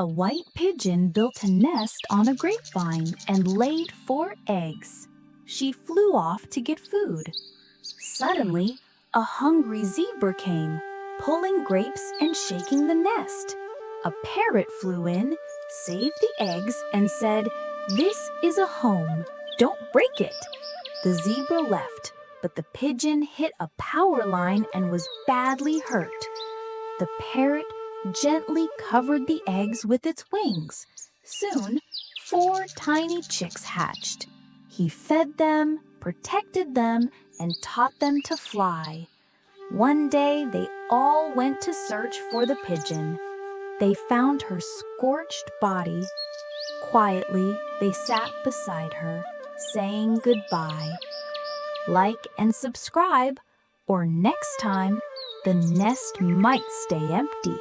A white pigeon built a nest on a grapevine and laid 4 eggs. She flew off to get food. Suddenly, a hungry zebra came, pulling grapes and shaking the nest. A parrot flew in, saved the eggs, and said, "This is a home. Don't break it." The zebra left, but the pigeon hit a power line and was badly hurt. The parrot gently covered the eggs with its wings. Soon, 4 tiny chicks hatched. He fed them, protected them, and taught them to fly. One day, they all went to search for the pigeon. They found her scorched body. Quietly, they sat beside her, saying goodbye. Like and subscribe, or next time, the nest might stay empty.